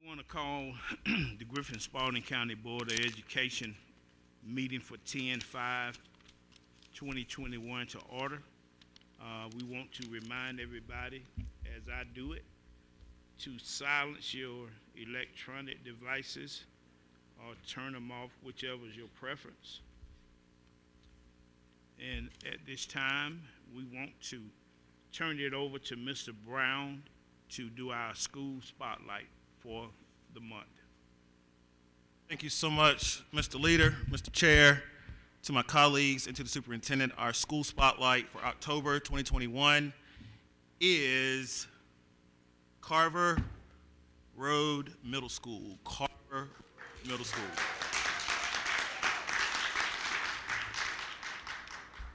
I want to call the Griffin-Spalding County Board of Education meeting for 10/5/2021 to order. We want to remind everybody, as I do it, to silence your electronic devices or turn them off, whichever is your preference. And at this time, we want to turn it over to Mr. Brown to do our school spotlight for the month. Thank you so much, Mr. Leader, Mr. Chair, to my colleagues, and to the superintendent. Our school spotlight for October 2021 is Carver Road Middle School. Carver Middle School.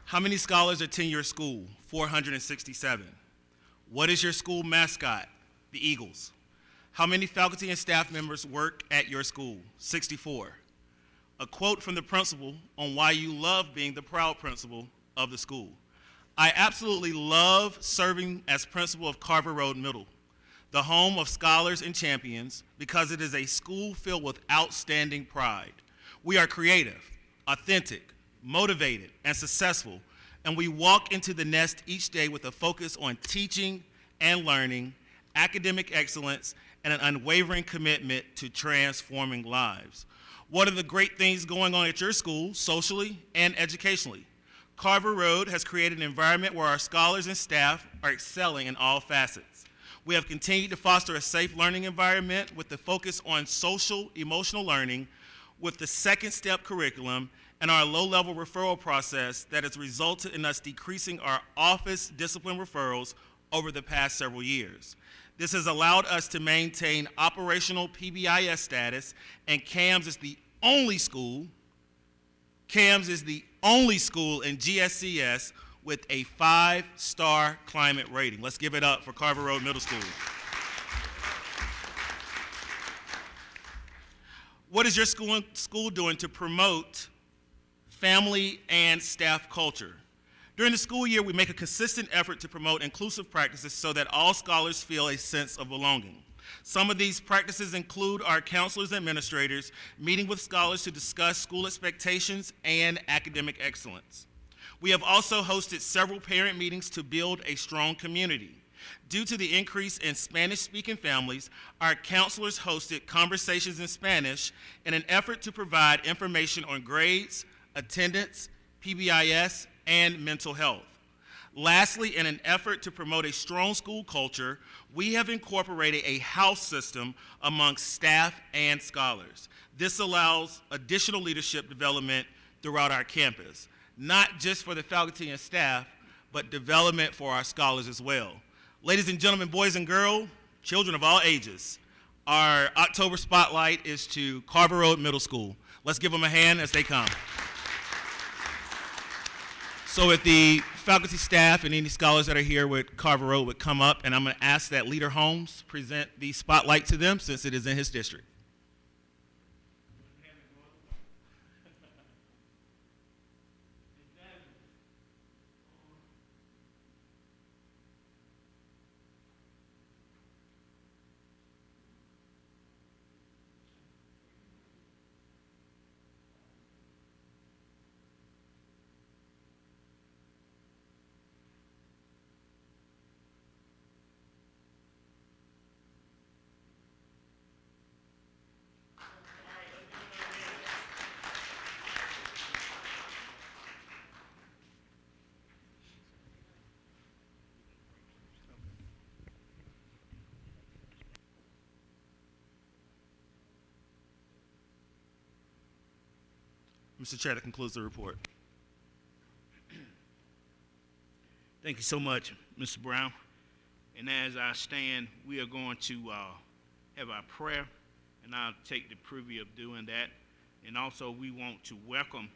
How many scholars attend your school? 467. What is your school mascot? The Eagles. How many faculty and staff members work at your school? 64. A quote from the principal on why you love being the proud principal of the school. I absolutely love serving as principal of Carver Road Middle, the home of scholars and champions, because it is a school filled with outstanding pride. We are creative, authentic, motivated, and successful, and we walk into the nest each day with a focus on teaching and learning, academic excellence, and an unwavering commitment to transforming lives. What are the great things going on at your school, socially and educationally? Carver Road has created an environment where our scholars and staff are excelling in all facets. We have continued to foster a safe learning environment with the focus on social, emotional learning, with the second step curriculum and our low-level referral process that has resulted in us decreasing our office discipline referrals over the past several years. This has allowed us to maintain operational PBIS status, and CAMS is the only school in GSCS with a 5-star climate rating. Let's give it up for Carver Road Middle School. What is your school doing to promote family and staff culture? During the school year, we make a consistent effort to promote inclusive practices so that all scholars feel a sense of belonging. Some of these practices include our counselors and administrators meeting with scholars to discuss school expectations and academic excellence. We have also hosted several parent meetings to build a strong community. Due to the increase in Spanish-speaking families, our counselors hosted conversations in Spanish in an effort to provide information on grades, attendance, PBIS, and mental health. Lastly, in an effort to promote a strong school culture, we have incorporated a house system amongst staff and scholars. This allows additional leadership development throughout our campus, not just for the faculty and staff, but development for our scholars as well. Ladies and gentlemen, boys and girls, children of all ages, our October spotlight is to Carver Road Middle School. Let's give them a hand as they come. So if the faculty, staff, and any scholars that are here with Carver Road would come up, and I'm going to ask that Leader Holmes present the spotlight to them since it is in his district. Mr. Chair, that concludes the report. Thank you so much, Mr. Brown. And as I stand, we are going to have our prayer, and I'll take the privilege of doing that. And also, we want to welcome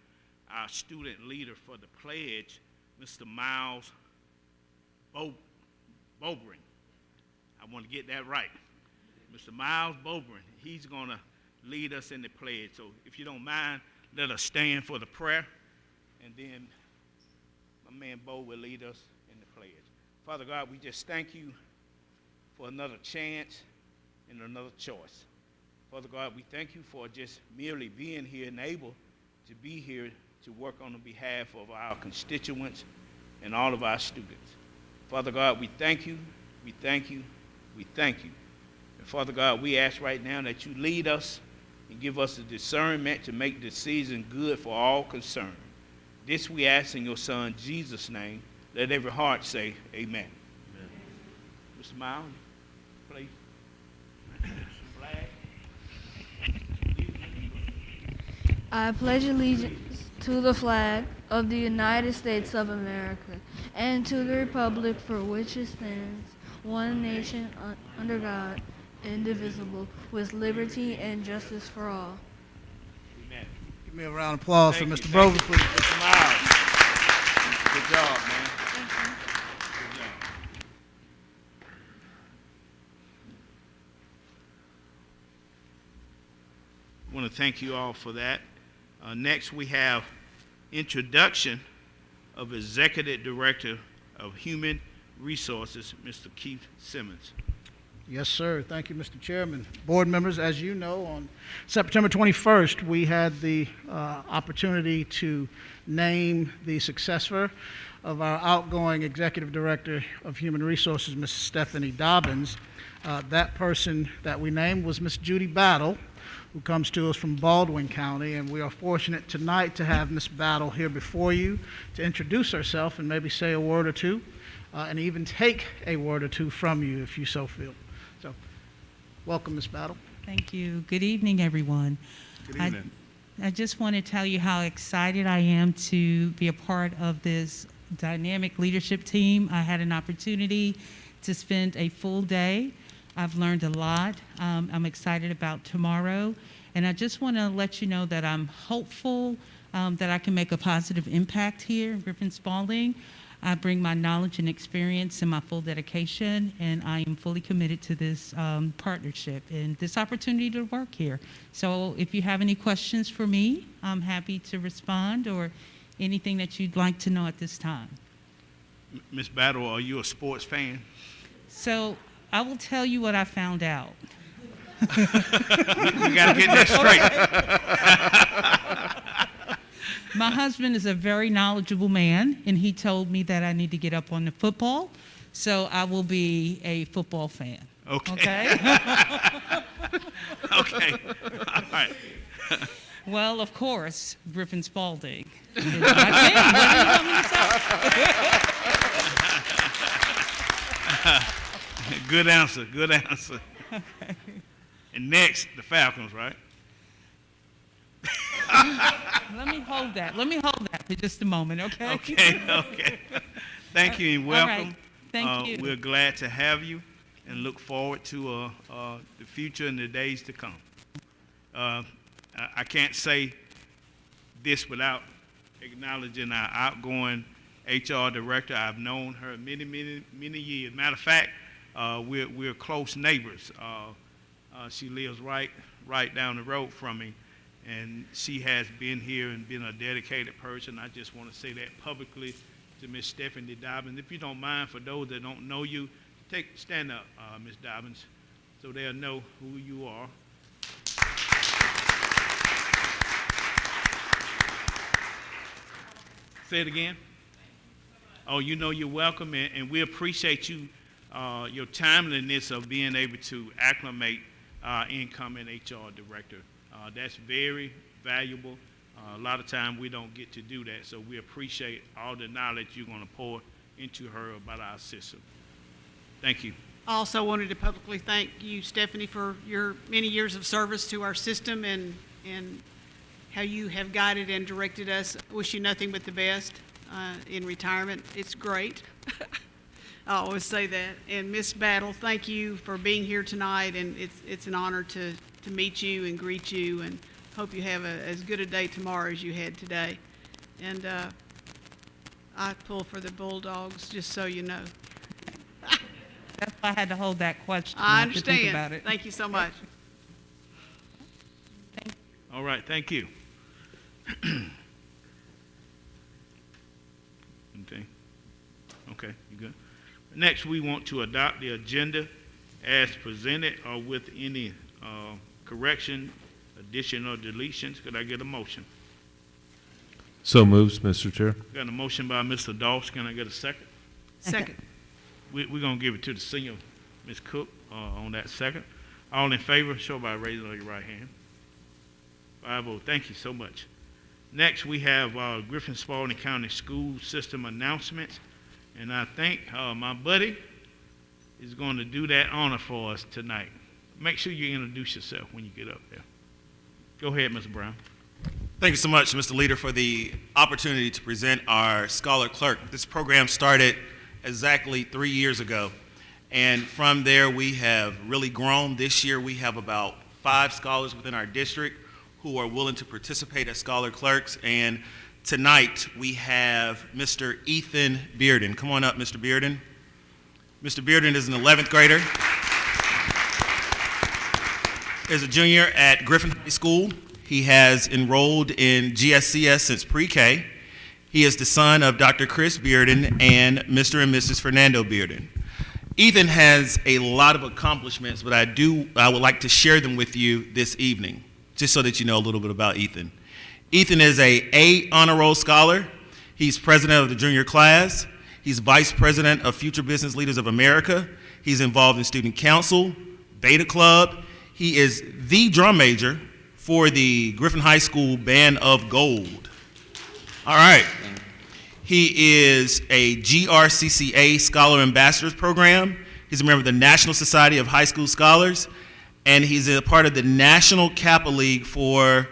our student leader for the pledge, Mr. Miles Bobrin. I want to get that right. Mr. Miles Bobrin, he's going to lead us in the pledge. So if you don't mind, let us stand for the prayer, and then my man Bo will lead us in the pledge. Father God, we just thank you for another chance and another choice. Father God, we thank you for just merely being here and able to be here to work on the behalf of our constituents and all of our students. Father God, we thank you, we thank you, we thank you. And Father God, we ask right now that you lead us and give us the discernment to make the season good for all concerned. This we ask in your Son, Jesus' name. Let every heart say, amen. Amen. Mr. Miles, please. Flag. I pledge allegiance to the flag of the United States of America and to the republic for which it stands, one nation under God, indivisible, with liberty and justice for all. Amen. Give me a round of applause for Mr. Brover, please. Mr. Miles. Good job, man. Good job. I want to thank you all for that. Next, we have introduction of Executive Director of Human Resources, Mr. Keith Simmons. Yes, sir. Thank you, Mr. Chairman. Board members, as you know, on September 21st, we had the opportunity to name the successor of our outgoing Executive Director of Human Resources, Ms. Stephanie Dobbins. That person that we named was Ms. Judy Battle, who comes to us from Baldwin County, and we are fortunate tonight to have Ms. Battle here before you to introduce herself and maybe say a word or two, and even take a word or two from you if you so feel. So, welcome, Ms. Battle. Thank you. Good evening, everyone. Good evening. I just want to tell you how excited I am to be a part of this dynamic leadership team. I had an opportunity to spend a full day. I've learned a lot. I'm excited about tomorrow. And I just want to let you know that I'm hopeful that I can make a positive impact here in Griffin-Spalding. I bring my knowledge and experience and my full dedication, and I am fully committed to this partnership and this opportunity to work here. So if you have any questions for me, I'm happy to respond, or anything that you'd like to know at this time. Ms. Battle, are you a sports fan? So I will tell you what I found out. We got to get that straight. My husband is a very knowledgeable man, and he told me that I need to get up on the football, so I will be a football fan. Okay. Okay. All right. Well, of course, Griffin-Spalding is my team. What do you want me to say? Good answer. Good answer. Okay. And next, the Falcons, right? Let me hold that for just a moment, okay? Okay. Thank you and welcome. All right. Thank you. We're glad to have you and look forward to the future and the days to come. I can't say this without acknowledging our outgoing HR director. I've known her many years. Matter of fact, we're close neighbors. She lives right down the road from me, and she has been here and been a dedicated person. I just want to say that publicly to Ms. Stephanie Dobbins. If you don't mind, for those that don't know you, stand up, Ms. Dobbins, so they'll know who you are. Say it again. Oh, you know you're welcome, and we appreciate you, your timeliness of being able to acclimate our incoming HR director. That's very valuable. A lot of times we don't get to do that, so we appreciate all the knowledge you're going to pour into her about our system. Thank you. I also wanted to publicly thank you, Stephanie, for your many years of service to our system and how you have guided and directed us. Wish you nothing but the best in retirement. It's great. I always say that. And Miss Battle, thank you for being here tonight, and it's an honor to meet you and greet you, and hope you have as good a day tomorrow as you had today. And I pull for the Bulldogs, just so you know. That's why I had to hold that question. I have to think understand. about it. Thank you so much. All right, thank you. Okay, you good? Next, we want to adopt the agenda as presented or with any correction, addition, or deletions. Could I get a motion? So moves, Mr. Chair. Got a motion by Mr. Doss. Can I get a second? Second. We're going to give it to the senior, Ms. Cook, on that second. All in favor, show by raising of your right hand. 5-0. Thank you so much. Next, we have Griffin-Spalding County School System announcements. And I think my buddy is going to do that honor for us tonight. Make sure you introduce yourself when you get up there. Go ahead, Mr. Brown. Thank you so much, Mr. Leader, for the opportunity to present our Scholar Clerk. This program started exactly 3 years ago, and from there we have really grown. This year we have about 5 scholars within our district who are willing to participate as Scholar Clerks, and tonight we have Mr. Ethan Bearden. Come on up, Mr. Bearden. Mr. Bearden is an 11th grader. Is a junior at Griffin High School. He has enrolled in GSCS since pre-K. He is the son of Dr. Chris Bearden and Mr. and Mrs. Fernando Bearden. Ethan has a lot of accomplishments, but I would like to share them with you this evening, just so that you know a little bit about Ethan. Ethan is a honor roll scholar. He's president of the junior class. He's vice president of Future Business Leaders of America. He's involved in student council, Beta Club. He is the drum major for the Griffin High School Band of Gold. All right. He is a GRCCA Scholar Ambassadors Program. He's a member of the National Society of High School Scholars, and he's a part of the National Kappa League for,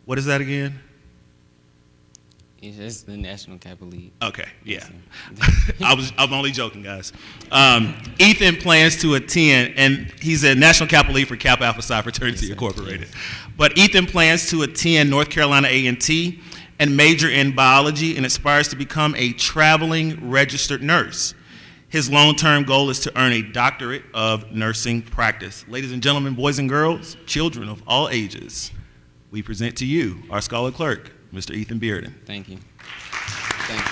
what is that again? It's just the National Kappa League. Okay, yeah. I'm only joking, guys. Ethan plans to attend, and he's a National Kappa League for Kappa Alpha Psi Fraternity Incorporated. Yes. But Ethan plans to attend North Carolina A&T and major in biology and aspires to become a traveling registered nurse. His long-term goal is to earn a doctorate of nursing practice. Ladies and gentlemen, boys and girls, children of all ages, we present to you our Scholar Clerk, Mr. Ethan Bearden. Thank you. Thank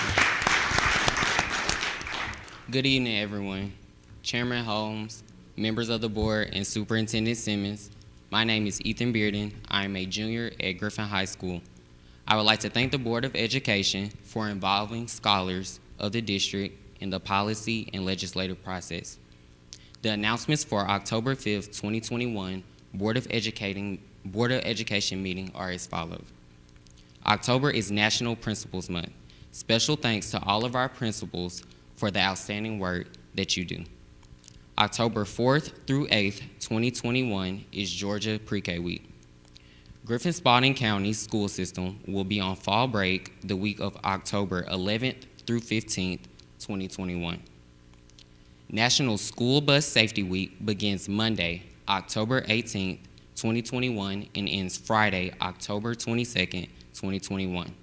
you. Good evening, everyone. Chairman Holmes, members of the board, and Superintendent Simmons. My name is Ethan Bearden. I am a junior at Griffin High School. I would like to thank the Board of Education for involving scholars of the district in the policy and legislative process. The announcements for October 5th, 2021 Board of Education meeting are as follows. October is National Principals Month. Special thanks to all of our principals for the outstanding work that you do. October 4th through 8th, 2021 is Georgia Pre-K Week. Griffin-Spalding County School System will be on fall break the week of October 11th through 15th, 2021. National School Bus Safety Week begins Monday, October 18th, 2021 and ends Friday, October 22nd, 2021.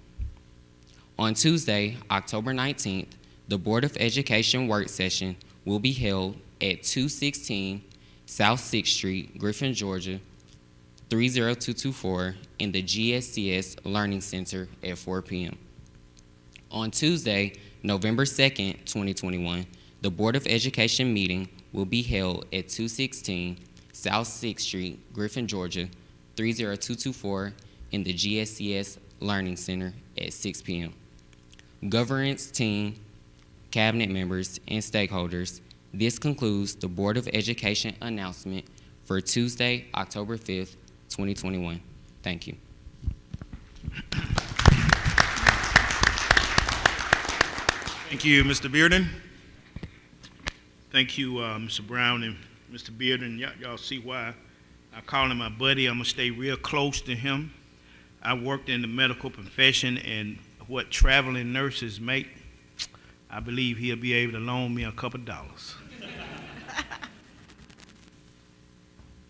On Tuesday, October 19th, the Board of Education work session will be held at 216 South 6th Street, Griffin, Georgia, 30224 in the GSCS Learning Center at 4 p.m. On Tuesday, November 2nd, 2021, the Board of Education meeting will be held at 216 South 6th Street, Griffin, Georgia, 30224 in the GSCS Learning Center at 6 p.m. Governance team, cabinet members, and stakeholders, this concludes the Board of Education announcement for Tuesday, October 5th, 2021. Thank you. Thank you, Mr. Bearden. Thank you, Mr. Brown and Mr. Bearden. Y'all see why I call him my buddy. I'm going to stay real close to him. I worked in the medical profession, and what traveling nurses make, I believe he'll be able to loan me a couple dollars.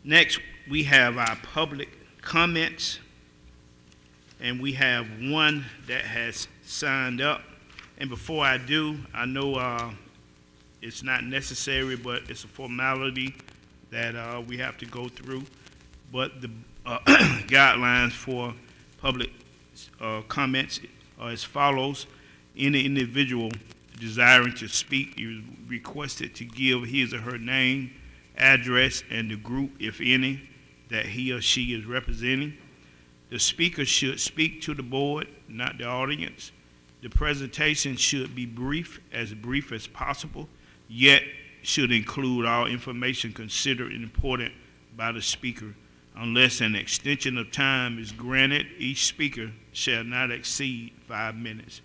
Next, we have our public comments, and we have one that has signed up. And before I do, I know it's not necessary, but it's a formality that we have to go through. But the guidelines for public comments are as follows. Any individual desiring to speak is requested to give his or her name, address, and the group, if any, that he or she is representing. The speaker should speak to the board, not the audience. The presentation should be brief as possible, yet should include all information considered important by the speaker. Unless an extension of time is granted, each speaker shall not exceed 5 minutes.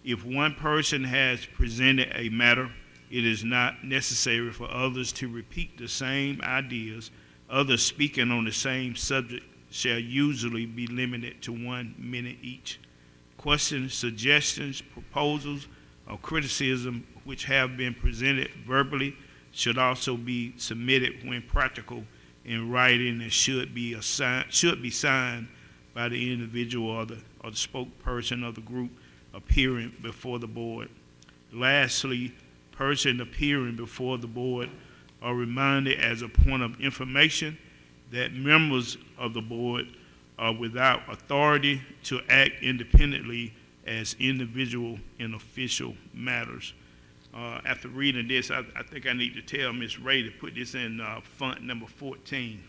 If one person has presented a matter, it is not necessary for others to repeat the same ideas. Others speaking on the same subject shall usually be limited to 1 minute each. Questions, suggestions, proposals, or criticism which have been presented verbally should also be submitted when practical in writing and should be signed by the individual or the spokesperson of the group appearing before the board. Lastly, person appearing before the board are reminded as a point of information that members of the board are without authority to act independently as individual in official matters. After reading this, I think I need to tell Ms. Ray to put this in font number 14.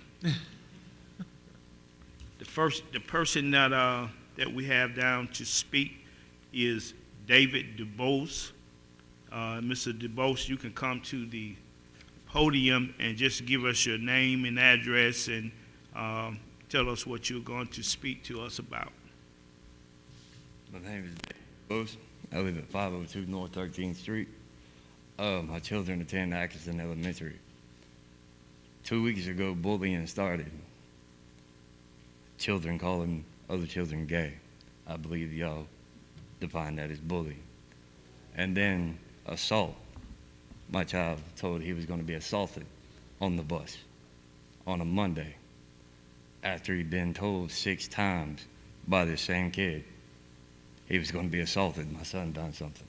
The person that we have down to speak is David Dubose. Mr. Dubose, you can come to the podium and just give us your name and address and tell us what you're going to speak to us about. My name is David Dubose. I live at 502 North 13th Street. My children attend Atkinson Elementary. 2 weeks ago, bullying started. Children calling other children gay. I believe y'all define that as bullying. And then assault. My child told he was going to be assaulted on the bus on a Monday after he'd been told 6 times by the same kid he was going to be assaulted. My son done something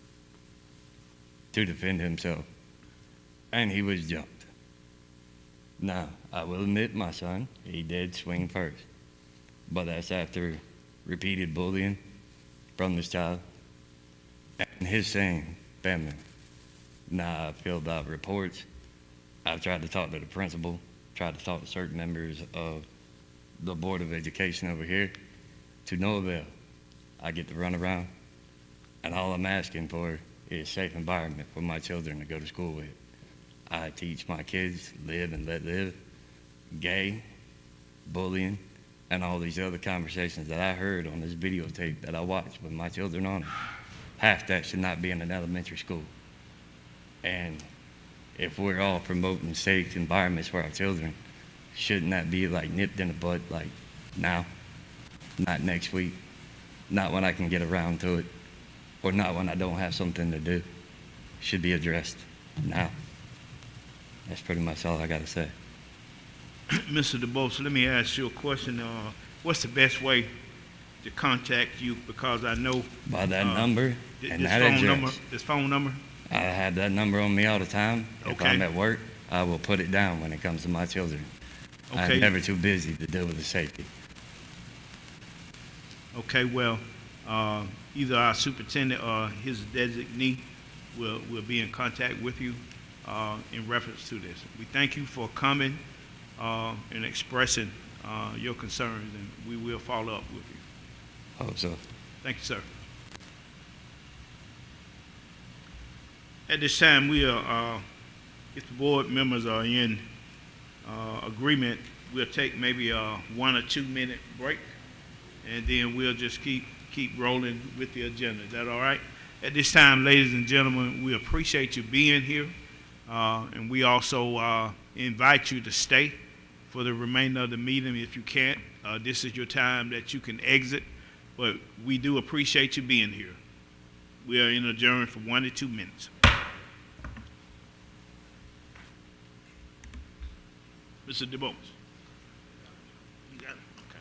to defend himself, and he was jumped. Now, I will admit my son, he did swing first, but that's after repeated bullying from this child and his same family. Now, I filled out reports. I've tried to talk to the principal, tried to talk to certain members of the Board of Education over here, to no avail. I get to run around, and all I'm asking for is a safe environment for my children to go to school with. I teach my kids live and let live. Gay, bullying, and all these other conversations that I heard on this videotape that I watched with my children on it. Half that should not be in an elementary school. And if we're all promoting safe environments for our children, shouldn't that be like nipped in the bud, like now, not next week, not when I can get around to it, or not when I don't have something to do? Should be addressed now. That's pretty much all I got to say. Mr. Dubose, let me ask you a question. What's the best way to contact you? Because I know By that number and that address. This phone number? I have that number on me all the time. If Okay. I'm at work, I will put it down when it comes to my children. Okay. I'm never too busy to deal with the safety. Okay, well, either our superintendent or his designee will be in contact with you in reference to this. We thank you for coming and expressing your concerns, and we will follow up with you. Hope so. Thank you, sir. At this time, we are, if the board members are in agreement, we'll take maybe a 1 or 2 minute break, and then we'll just keep rolling with the agenda. Is that all right? At this time, ladies and gentlemen, we appreciate you being here, and we also invite you to stay for the remainder of the meeting if you can't. This is your time that you can exit, but we do appreciate you being here. We are in adjourn for 1 to 2 minutes. Mr. Dubose. You got it? Okay.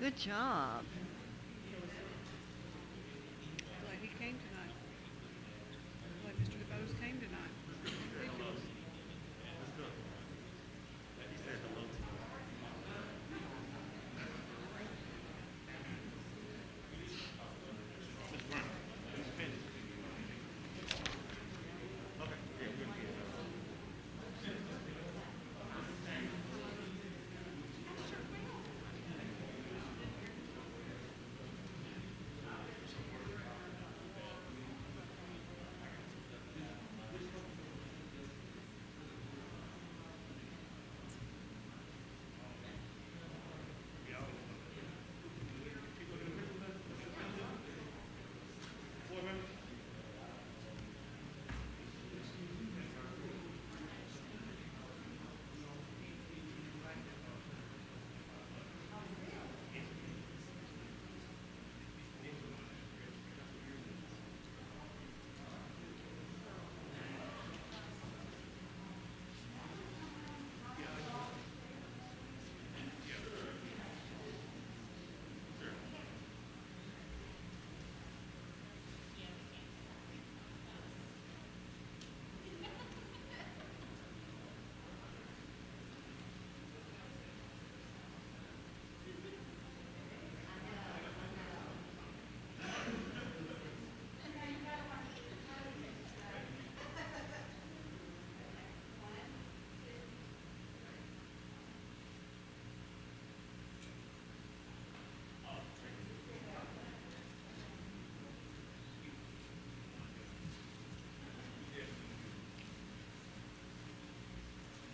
Good job. Glad he came tonight. Glad Mr. Dubose came tonight. Ridiculous.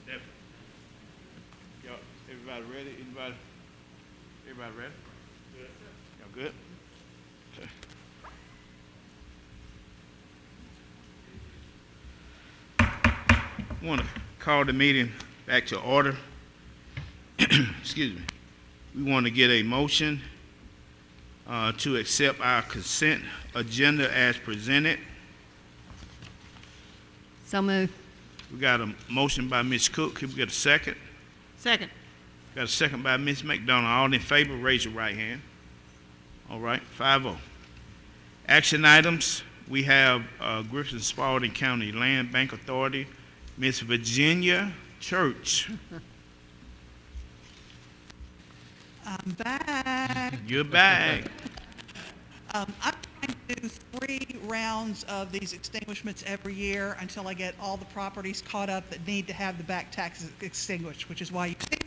Definitely. Y'all, everybody ready? Everybody ready? Y'all good? Okay. I want to call the meeting back to order. Excuse me. We want to get a motion to accept our consent agenda as presented. So moved. We got a motion by Ms. Cook. Can we get a second? Second. Got a second by Ms. McDonald. All in favor, raise your right hand. All right, 5-0. Action items, we have Griffin-Spalding County Land Bank Authority, Miss Virginia Church. I'm back. You're back. I'm trying to do 3 rounds of these extinguishments every year until I get all the properties caught up that need to have the back taxes extinguished, which is why you see.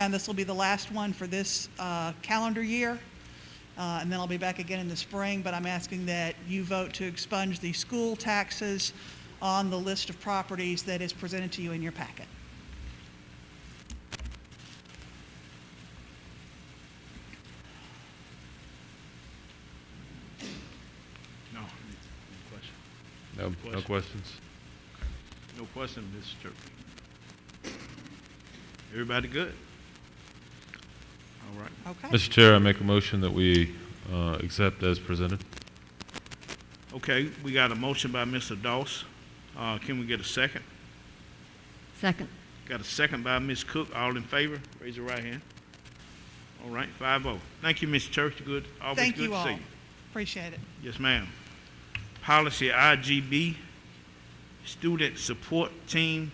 And this will be the last one for this calendar year. And then I'll be back again in the spring, but I'm asking that you vote to expunge the school taxes on the list of properties that is presented to you in your packet. No question. No questions. No question, Mr. Church. Everybody good? All right. Okay. Mr. Chair, I make a motion that we accept as presented. Okay, we got a motion by Mr. Doss. Can we get a second? Second. Got a second by Ms. Cook. All in favor? Raise your right hand. All right, 5-0. Thank you, Mr. Church. Good. Always Thank good you to all. see you. Appreciate it. Yes, ma'am. Policy IGB, Student Support Team,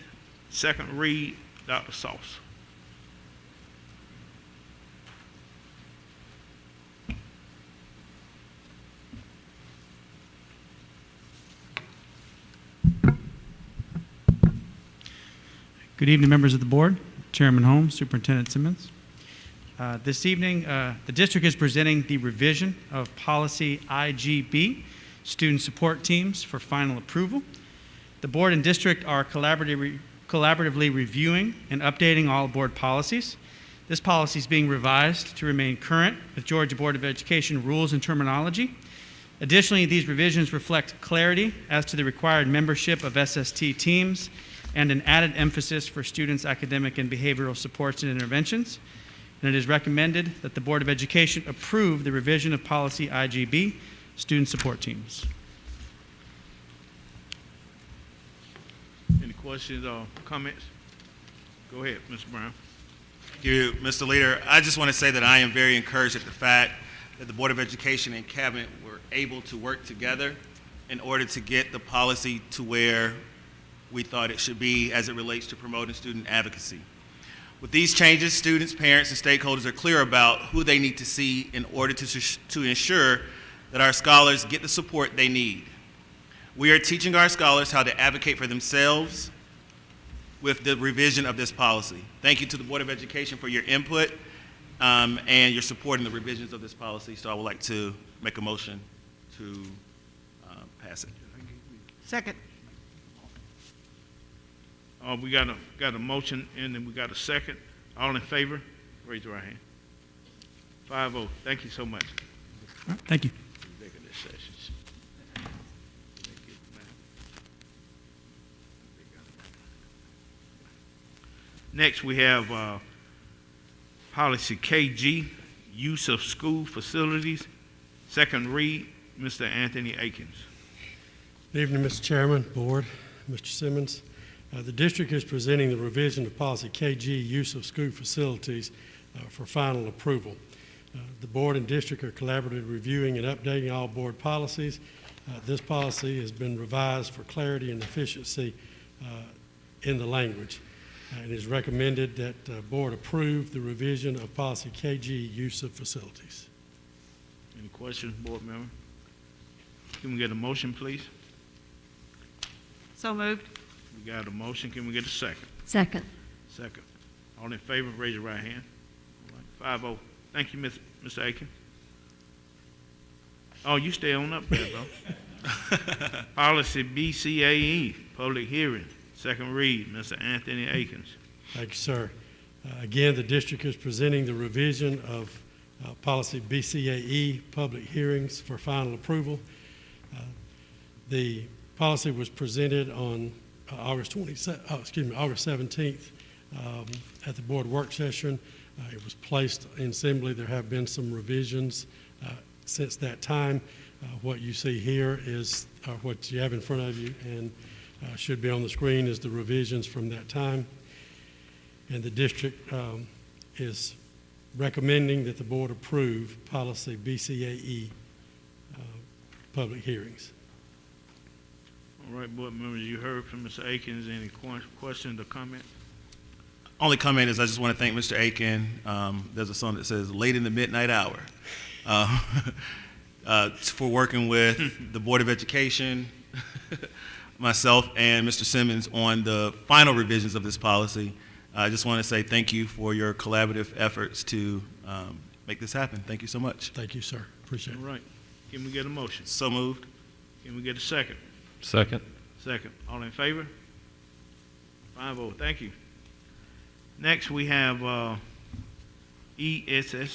second read, Dr. Sauce. Good evening, members of the board, Chairman Holmes, Superintendent Simmons. This evening, the district is presenting the revision of Policy IGB, Student Support Teams, for final approval. The board and district are collaboratively reviewing and updating all board policies. This policy is being revised to remain current with Georgia Board of Education rules and terminology. Additionally, these revisions reflect clarity as to the required membership of SST teams and an added emphasis for students' academic and behavioral supports and interventions. And it is recommended that the Board of Education approve the revision of Policy IGB, Student Support Teams. Any questions or comments? Go ahead, Mr. Brown. Thank you, Mr. Leader. I just want to say that I am very encouraged at the fact that the Board of Education and Cabinet were able to work together in order to get the policy to where we thought it should be as it relates to promoting student advocacy. With these changes, students, parents, and stakeholders are clear about who they need to see in order to ensure that our scholars get the support they need. We are teaching our scholars how to advocate for themselves with the revision of this policy. Thank you to the Board of Education for your input and your support in the revisions of this policy. So I would like to make a motion to pass it. Second. We got a motion and then we got a second. All in favor, raise your right hand. 5-0. Thank you so much. All right, thank you. Executive sessions. Next, we have policy KG, use of school facilities. Second read, Mr. Anthony Akins. Good evening, Mr. Chairman, Board, Mr. Simmons. The district is presenting the revision of policy KG, use of school facilities, for final approval. The board and district are collaboratively reviewing and updating all board policies. This policy has been revised for clarity and efficiency in the language. It is recommended that the board approve the revision of policy KG, use of facilities. Any questions, board member? Can we get a motion, please? So moved. We got a motion. Can we get a second? Second. Second. All in favor, raise your right hand. All right. 5-0. Thank you, Mr. Aiken. Oh, you stay on up there, though. Policy BCAE, public hearing. Second read, Mr. Anthony Akins. Thank you, sir. Again, the district is presenting the revision of policy BCAE, public hearings for final approval. The policy was presented on August 17th at the board work session. It was placed in assembly. There have been some revisions since that time. What you see here is what you have in front of you, and should be on the screen is the revisions from that time. And the district is recommending that the board approve policy BCAE public hearings. All right, board members, you heard from Mr. Akins. Any questions or comments? Only comment is I just want to thank Mr. Aiken. There's a song that says late in the midnight hour for working with the Board of Education, myself, and Mr. Simmons on the final revisions of this policy. I just want to say thank you for your collaborative efforts to make this happen. Thank you so much. Thank you, sir. Appreciate it. All right. Can we get a motion? So moved. Can we get a second? Second. Second. All in favor? 5-0. Thank you. Next, we have ESSER.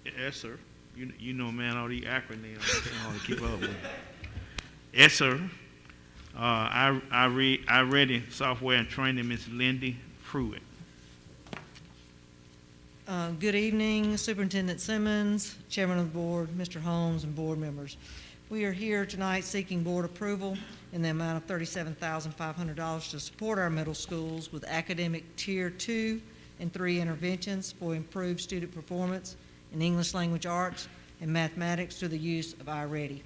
Yes, sir. You know, man, all these acronyms, I can't hardly keep up with. ESSER. I ready software and training, Ms. Lindy Pruitt. Good evening, Superintendent Simmons, Chairman of the Board, Mr. Holmes, and board members. We are here tonight seeking board approval in the amount of $37,500 to support our middle schools with academic Tier 2 and 3 interventions for improved student performance in English language arts and mathematics through the use of iReady.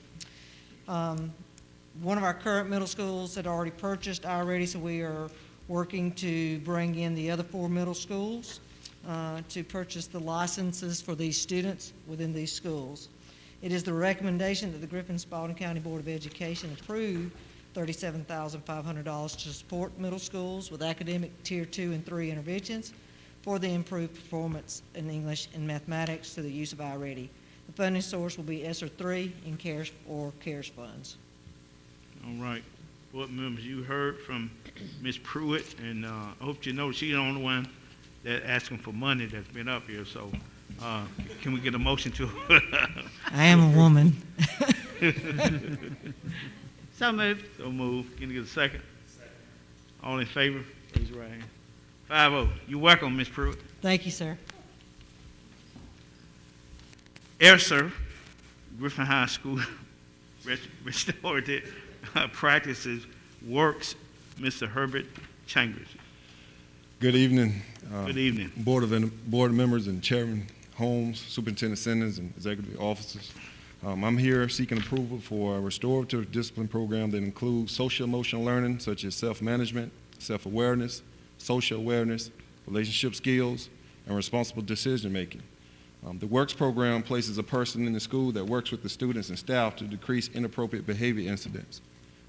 One of our current middle schools had already purchased iReady, so we are working to bring in the other 4 middle schools to purchase the licenses for these students within these schools. It is the recommendation that the Griffin-Spalding County Board of Education approve $37,500 to support middle schools with academic Tier 2 and 3 interventions for the improved performance in English and mathematics through the use of iReady. The funding source will be ESSER 3 and CARES funds. All right. Board members, you heard from Ms. Pruitt, and I hope you know she's the only one that's asking for money that's been up here, so can we get a motion to? I am a woman. So moved. So moved. Can you get a second? Second. All in favor? Raise your right hand. 5-0. You're welcome, Ms. Pruitt. Thank you, sir. ESSER, Griffin High School Restorative Practices Works, Mr. Herbert Chambers. Good evening. Good evening. Board members and Chairman Holmes, Superintendent Simmons, and executive officers. I'm here seeking approval for a restorative discipline program that includes social emotional learning such as self-management, self-awareness, social awareness, relationship skills, and responsible decision-making. The WORKS program places a person in the school that works with the students and staff to decrease inappropriate behavior incidents,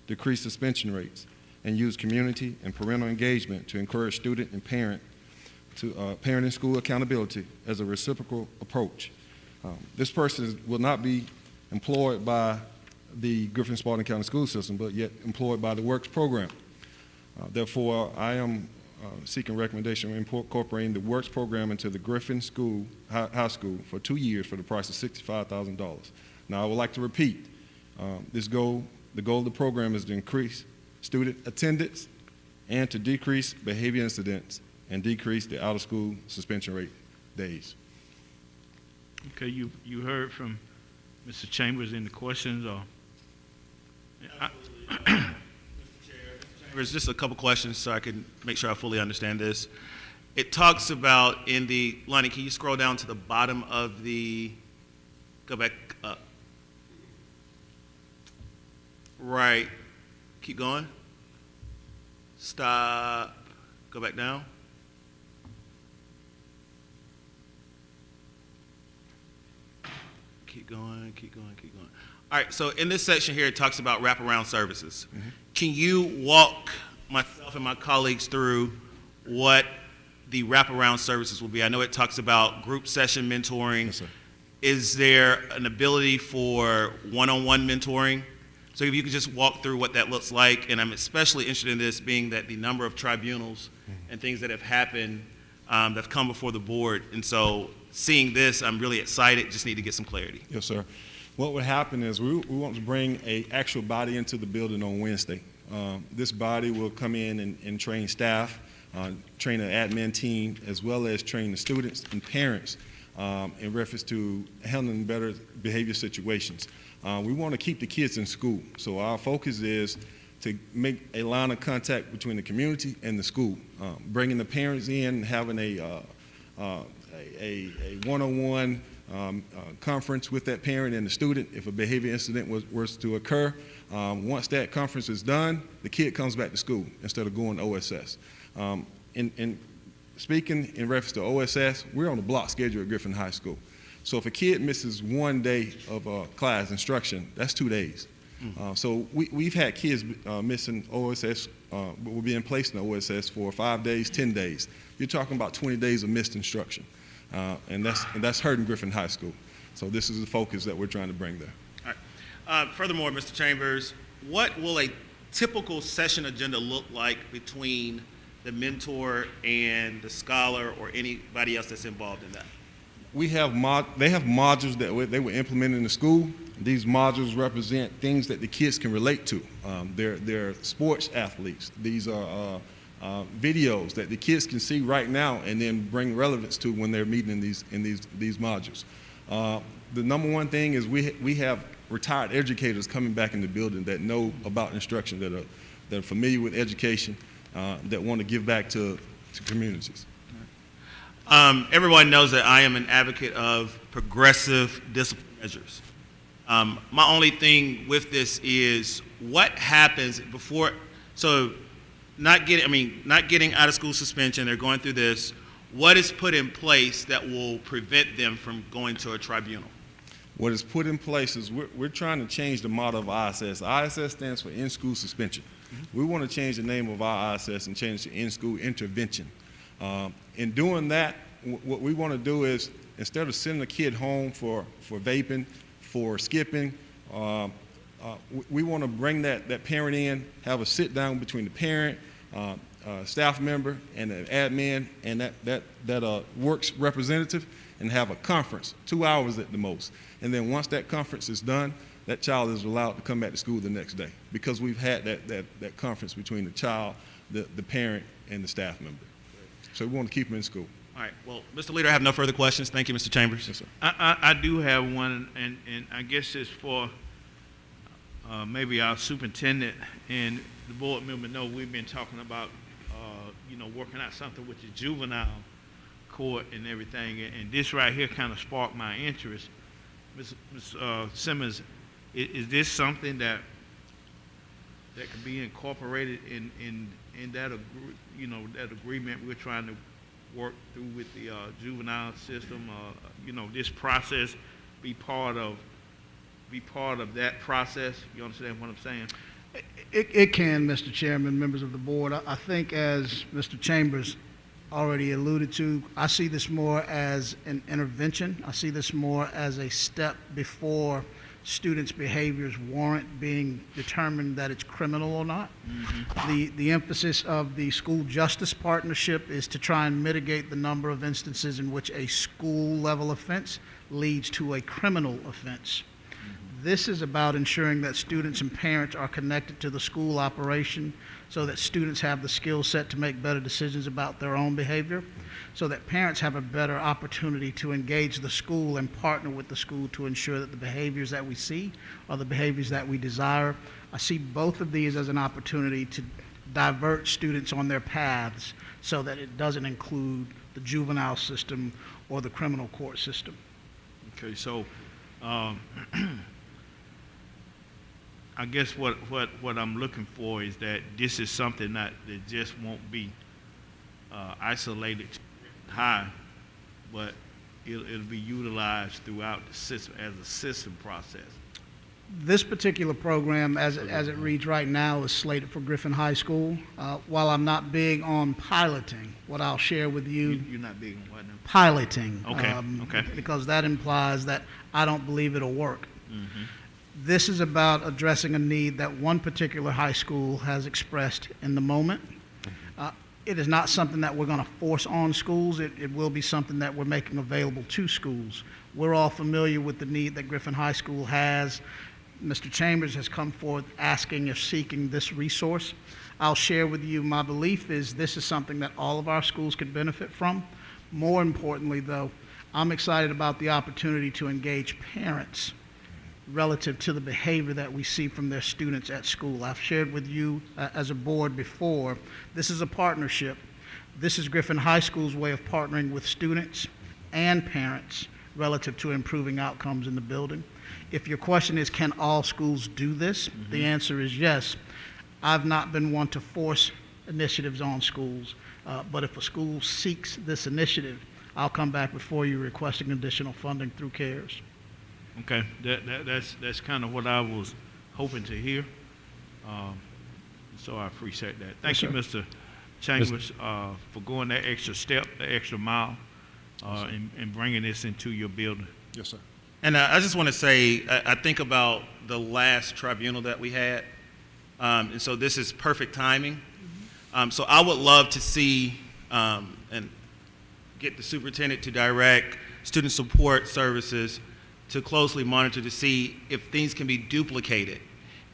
decrease suspension rates, and use community and parental engagement to encourage student and parent and school accountability as a reciprocal approach. This person will not be employed by the Griffin-Spalding County School System, but yet employed by the WORKS program. Therefore, I am seeking recommendation of incorporating the WORKS program into the Griffin High School for 2 years for the price of $65,000. Now, I would like to repeat, the goal of the program is to increase student attendance and to decrease behavior incidents and decrease the out-of-school suspension rate days. Okay, you heard from Mr. Chambers in the questions, or? There's just a couple questions so I can make sure I fully understand this. It talks about in the, Lonnie, can you scroll down to the bottom of the, go back up. Right, keep going. Stop, go back down. Keep going, keep going, keep going. All right, so in this section here, it talks about wraparound services. Mm-hmm. Can you walk myself and my colleagues through what the wraparound services will be? I know it talks about group session mentoring. Yes, sir. Is there an ability for one-on-one mentoring? So if you could just walk through what that looks like, and I'm especially interested in this being that the number of tribunals and things that have happened that have come before the board, and so seeing this, I'm really excited, just need to get some clarity. Yes, sir. What would happen is we want to bring an actual body into the building on Wednesday. This body will come in and train staff, train an admin team, as well as train the students and parents in reference to handling better behavior situations. We want to keep the kids in school, so our focus is to make a line of contact between the community and the school, bringing the parents in, having a one-on-one conference with that parent and the student if a behavior incident was to occur. Once that conference is done, the kid comes back to school instead of going to OSS. In speaking in reference to OSS, we're on a block schedule at Griffin High School. So if a kid misses 1 day of class instruction, that's 2 days. So we've had kids missing OSS, will be in place in OSS for 5 days, 10 days. You're talking about 20 days of missed instruction. And that's hurting Griffin High School. So this is the focus that we're trying to bring there. All right. Furthermore, Mr. Chambers, what will a typical session agenda look like between the mentor and the scholar or anybody else that's involved in that? They have modules that they were implementing in the school. These modules represent things that the kids can relate to. They're sports athletes. These are videos that the kids can see right now and then bring relevance to when they're meeting in these modules. The number one thing is we have retired educators coming back in the building that know about instruction, that are familiar with education, that want to give back to communities. Everyone knows that I am an advocate of progressive discipline measures. My only thing with this is what happens before, so not getting out of school suspension, they're going through this, what is put in place that will prevent them from going to a tribunal? What is put in place is we're trying to change the model of ISS. ISS stands for in-school suspension. Mm-hmm. We want to change the name of our ISS and change it to in-school intervention. In doing that, what we want to do is, instead of sending a kid home for vaping, for skipping, we want to bring that parent in, have a sit down between the parent, staff member, and the admin, and that works representative, and have a conference, 2 hours at the most. And then once that conference is done, that child is allowed to come back to school the next day, because we've had that conference between the child, the parent, and the staff member. So we want to keep them in school. All right. Well, Mr. Leader, I have no further questions. Thank you, Mr. Chambers. Yes, sir. I do have one, and I guess it's for maybe our superintendent and the board member. Know we've been talking about working out something with the juvenile court and everything, and this right here kind of sparked my interest. Ms. Simmons, is this something that could be incorporated in that that agreement we're trying to work through with the juvenile system? This process be part of that process. You understand what I'm saying? It can, Mr. Chairman, members of the board. I think, as Mr. Chambers already alluded to, I see this more as an intervention. I see this more as a step before students' behaviors warrant being determined that it's criminal or not. Mm-hmm. The emphasis of the school justice partnership is to try and mitigate the number of instances in which a school-level offense leads to a criminal offense. This is about ensuring that students and parents are connected to the school operation so that students have the skill set to make better decisions about their own behavior, so that parents have a better opportunity to engage the school and partner with the school to ensure that the behaviors that we see are the behaviors that we desire. I see both of these as an opportunity to divert students on their paths so that it doesn't include the juvenile system or the criminal court system. Okay, so I guess what I'm looking for is that this is something that just won't be isolated to high, but it'll be utilized throughout the system as a system process. This particular program, as it reads right now, is slated for Griffin High School. While I'm not big on piloting, what I'll share with you... You're not big on what now? Piloting. Okay, okay. Because that implies that I don't believe it'll work. Mm-hmm. This is about addressing a need that one particular high school has expressed in the moment. It is not something that we're going to force on schools. It will be something that we're making available to schools. We're all familiar with the need that Griffin High School has. Mr. Chambers has come forth asking or seeking this resource. I'll share with you my belief is this is something that all of our schools could benefit from. More importantly, though, I'm excited about the opportunity to engage parents relative to the behavior that we see from their students at school. I've shared with you as a board before, this is a partnership. This is Griffin High School's way of partnering with students and parents relative to improving outcomes in the building. If your question is, can all schools do this? Mm-hmm. The answer is yes. I've not been one to force initiatives on schools, but if a school seeks this initiative, I'll come back before you requesting additional funding through CARES. Okay, that's kind of what I was hoping to hear. So I appreciate that. Thank you, Mr. Chambers, for going that extra step, the extra mile, and bringing this into your building. Yes, sir. And I just want to say, I think about the last tribunal that we had, and so this is perfect timing. So I would love to see and get the superintendent to direct student support services to closely monitor to see if things can be duplicated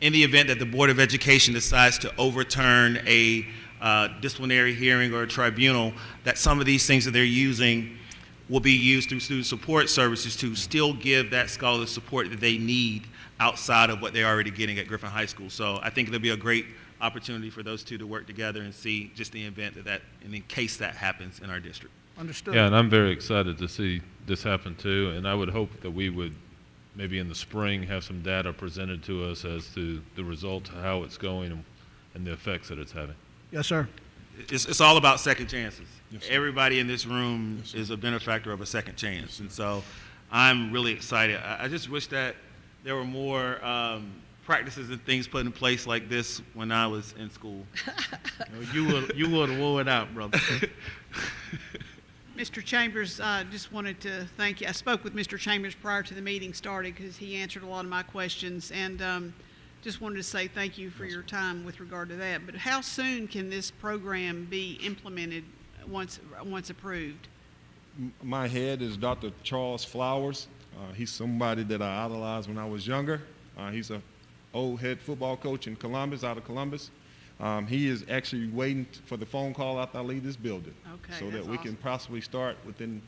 in the event that the Board of Education decides to overturn a disciplinary hearing or a tribunal, that some of these things that they're using will be used through student support services to still give that scholarly support that they need outside of what they're already getting at Griffin High School. So I think it'll be a great opportunity for those two to work together and see just the event and in case that happens in our district. Understood. Yeah, and I'm very excited to see this happen too, and I would hope that we would maybe in the spring have some data presented to us as to the results, how it's going, and the effects that it's having. Yes, sir. It's all about second chances. Yes, sir. Everybody in this room is a benefactor of a second chance, and so I'm really excited. I just wish that there were more practices and things put in place like this when I was in school. You would have wore it out, brother. Mr. Chambers, just wanted to thank you. I spoke with Mr. Chambers prior to the meeting started because he answered a lot of my questions, and just wanted to say thank you for your time with regard to that. But how soon can this program be implemented once approved? My head is Dr. Charles Flowers. He's somebody that I idolized when I was younger. He's an old head football coach in Columbus, out of Columbus. He is actually waiting for the phone call after I leave this building. Okay, so that we can possibly start within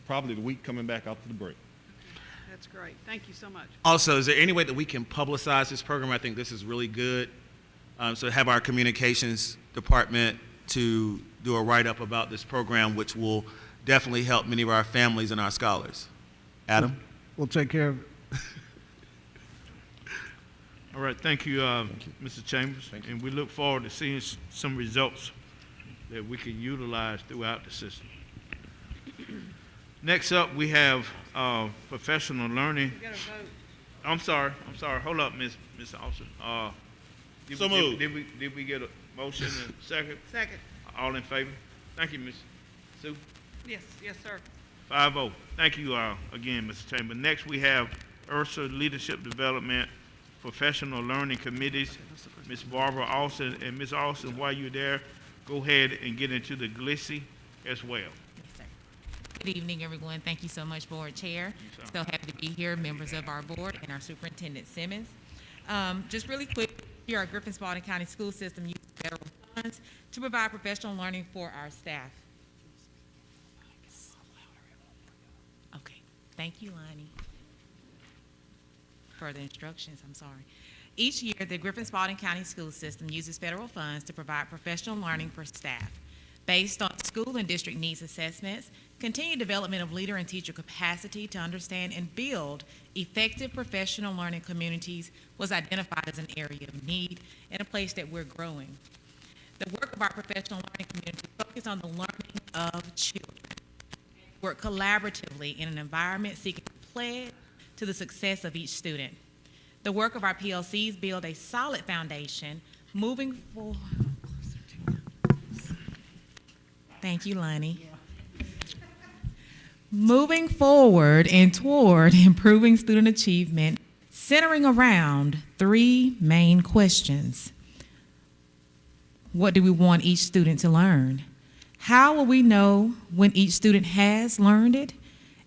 probably the week coming back after the break. That's great. Thank you so much. Also, is there any way that we can publicize this program? I think this is really good. So have our communications department to do a write-up about this program, which will definitely help many of our families and our scholars. Adam? We'll take care of it. All right, thank you, Mr. Chambers. And we look forward to seeing some results that we can utilize throughout the system. Next up, we have professional learning. We got to vote. I'm sorry. Hold up, Ms. Austin. So moved. Did we get a motion and second? Second. All in favor? Thank you, Ms. Sue. Yes, sir. 5-0. Thank you again, Mr. Chambers. Next, we have URSA Leadership Development Professional Learning Committees. Ms. Barbara Austin. And Ms. Austin, while you're there, go ahead and get into the GSCS as well. Yes, sir. Good evening, everyone. Thank you so much, Board Chair. So happy to be here, members of our board and our Superintendent Simmons. Just really quick, here our Griffin-Spalding County School System uses federal funds to provide professional learning for our staff. Okay, thank you, Lonnie. Further instructions, I'm sorry. Each year, the Griffin-Spalding County School System uses federal funds to provide professional learning for staff. Based on school and district needs assessments, continued development of leader and teacher capacity to understand and build effective professional learning communities was identified as an area of need and a place that we're growing. The work of our professional learning community focuses on the learning of children. Work collaboratively in an environment seeking to pledge to the success of each student. The work of our PLCs build a solid foundation moving forward. Thank you, Lonnie. Moving forward and toward improving student achievement, centering around three main questions. What do we want each student to learn? How will we know when each student has learned it?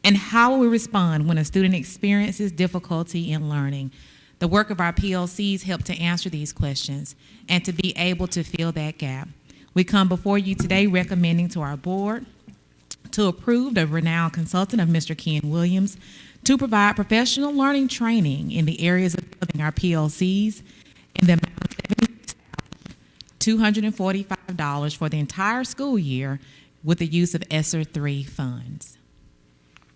And how will we respond when a student experiences difficulty in learning? The work of our PLCs help to answer these questions and to be able to fill that gap. We come before you today recommending to our board to approve the renowned consultant of Mr. Ken Williams to provide professional learning training in the areas of building our PLCs in the amount of $245 for the entire school year with the use of ESSER 3 funds.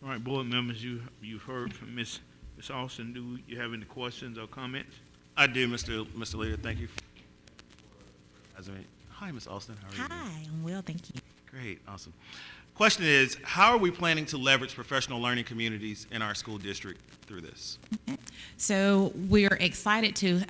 All right, board members, you've heard from Ms. Austin. Do you have any questions or comments? I do, Mr. Leader. Thank you. Hi, Ms. Austin. How are you? Hi, I'm well, thank you. Great, awesome. Question is, how are we planning to leverage professional learning communities in our school district through this? So we're excited to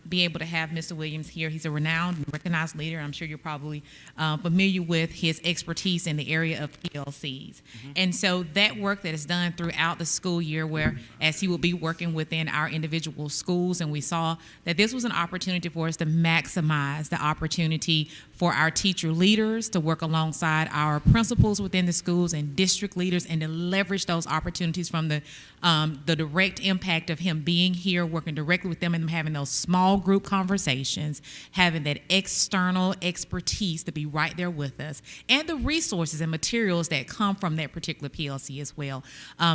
be able to have Mr. Williams here. He's a renowned and recognized leader. I'm sure you're probably familiar with his expertise in the area of PLCs. And so that work that is done throughout the school year, where as he will be working within our individual schools, and we saw that this was an opportunity for us to maximize the opportunity for our teacher leaders to work alongside our principals within the schools and district leaders, and to leverage those opportunities from the direct impact of him being here, working directly with them, and having those small group conversations, having that external expertise to be right there with us, and the resources and materials that come from that particular PLC as well.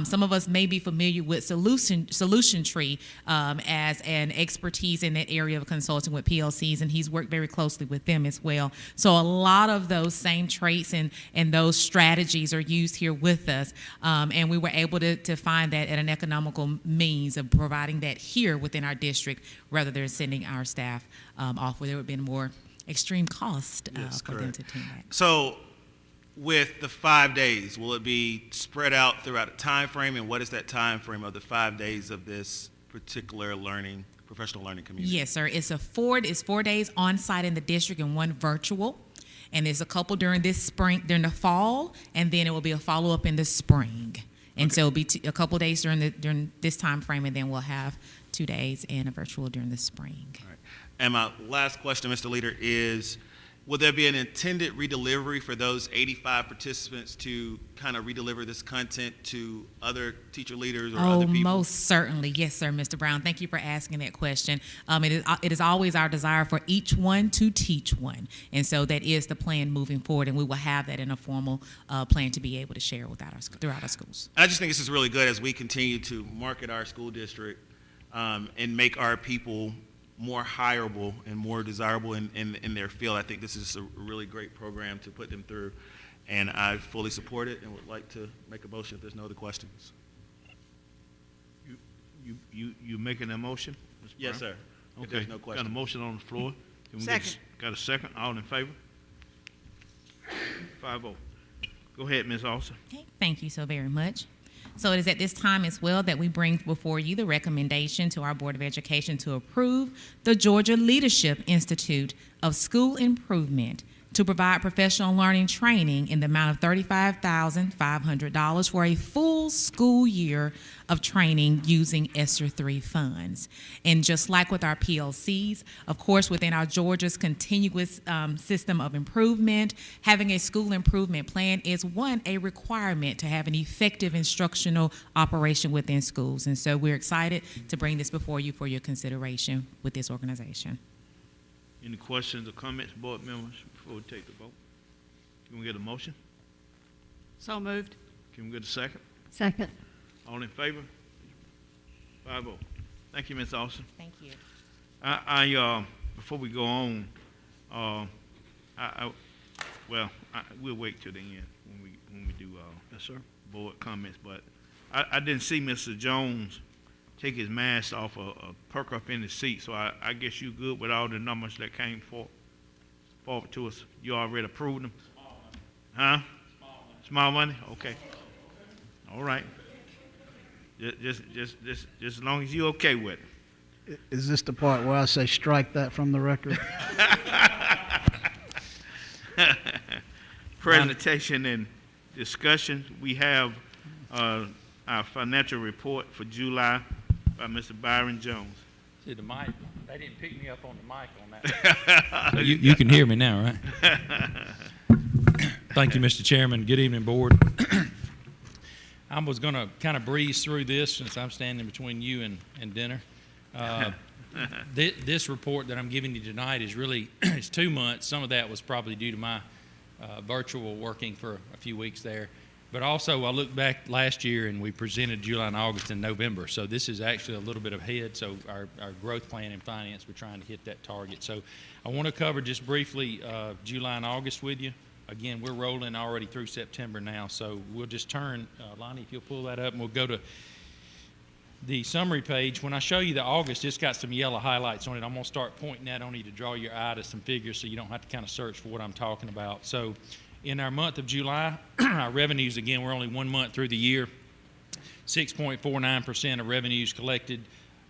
Some of us may be familiar with Solution Tree as an expertise in that area of consulting with PLCs, and he's worked very closely with them as well. So a lot of those same traits and those strategies are used here with us, and we were able to find that at an economical means of providing that here within our district, rather than sending our staff off where there would have been more extreme cost for them to attend that. So with the 5 days, will it be spread out throughout a time frame, and what is that time frame of the 5 days of this particular professional learning community? Yes, sir. It's 4 days on site in the district and 1 virtual. And there's a couple during this spring, during the fall, and then it will be a follow-up in the spring. And so it'll be a couple days during this time frame, and then we'll have 2 days and a virtual during the spring. All right. And my last question, Mr. Leader, is will there be an intended redelivery for those 85 participants to kind of redeliver this content to other teacher leaders or other people? Most certainly. Yes, sir, Mr. Brown. Thank you for asking that question. It is always our desire for each one to teach one. And so that is the plan moving forward, and we will have that in a formal plan to be able to share throughout our schools. I just think this is really good as we continue to market our school district and make our people more hireable and more desirable in their field. I think this is a really great program to put them through, and I fully support it and would like to make a motion if there's no other questions. You making a motion, Mr. Yes, Brown? sir. If Okay, there's no got a questions. motion on the floor. Can we Second. Got a second, all in favor? 5-0. Go ahead, Ms. Austin. Okay, thank you so very much. So it is at this time as well that we bring before you the recommendation to our Board of Education to approve the Georgia Leadership Institute of School Improvement to provide professional learning training in the amount of $35,500 for a full school year of training using ESSER 3 funds. And just like with our PLCs, of course, within our Georgia's continuous system of improvement, having a school improvement plan is, one, a requirement to have an effective instructional operation within schools. And so we're excited to bring this before you for your consideration with this organization. Any questions or comments, board members, before we take the vote? Can we get a motion? So moved. Can we get a second? Second. All in favor? 5-0. Thank you, Ms. Austin. Thank you. Before we go on, we'll wait till the end when we do Yes, sir. board comments. But I didn't see Mr. Jones take his mask off or perk up in his seat. So I guess you good with all the numbers that came forward to us. You already approved them? Small money. Huh? Small money. Okay. All right. Just as long as you're okay with it. Is this the part where I say strike that from the record? Presentation and discussion. We have our financial report for July by Mr. Byron Jones. See, the mic, they didn't pick me up on the mic on that. So you can hear me now, right? Thank you, Mr. Chairman. Good evening, board. I was going to kind of breeze through this since I'm standing between you and dinner. This report that I'm giving you tonight is really, it's 2 months. Some of that was probably due to my virtual working for a few weeks there. But also, I looked back last year and we presented July and August and November. So this is actually a little bit ahead. So our growth plan and finance, we're trying to hit that target. So I want to cover just briefly July and August with you. Again, we're rolling already through September now. So we'll just turn, Lonnie, if you'll pull that up, and we'll go to the summary page. When I show you the August, it's got some yellow highlights on it. I'm going to start pointing that on you to draw your eye to some figures so you don't have to kind of search for what I'm talking about. So in our month of July, our revenues, again, we're only 1 month through the year, 6.49% of revenues collected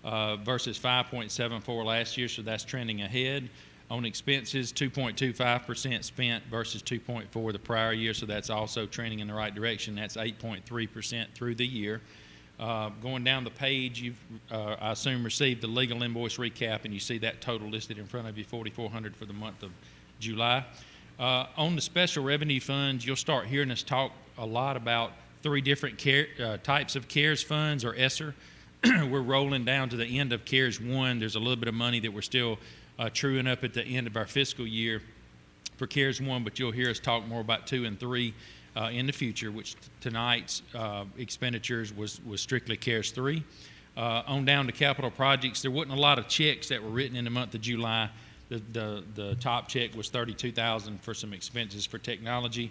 versus 5.74 last year, so that's trending ahead. On expenses, 2.25% spent versus 2.4 the prior year, so that's also trending in the right direction. That's 8.3% through the year. Going down the page, you've, I assume, received the legal invoice recap, and you see that total listed in front of you, $4,400 for the month of July. On the special revenue funds, you'll start hearing us talk a lot about 3 different types of CARES funds, or ESSER. We're rolling down to the end of CARES 1. There's a little bit of money that we're still truing up at the end of our fiscal year for CARES 1, but you'll hear us talk more about 2 and 3 in the future, which tonight's expenditures was strictly CARES 3. On down to capital projects, there wasn't a lot of checks that were written in the month of July. The top check was $32,000 for some expenses for technology.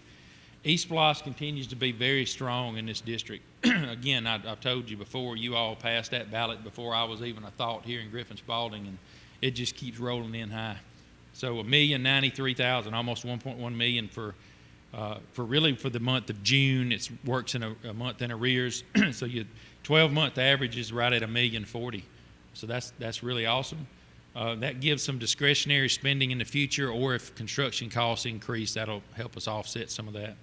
eSPLOS continues to be very strong in this district. Again, I've told you before, you all passed that ballot before I was even a thought here in Griffin-Spalding, and it just keeps rolling in high. So $1,093,000, almost $1.1 million for the month of June. It works in a month in arrears. So your 12-month average is right at $1,040,000. So that's really awesome. That gives some discretionary spending in the future, or if construction costs increase, that'll help us offset some of that.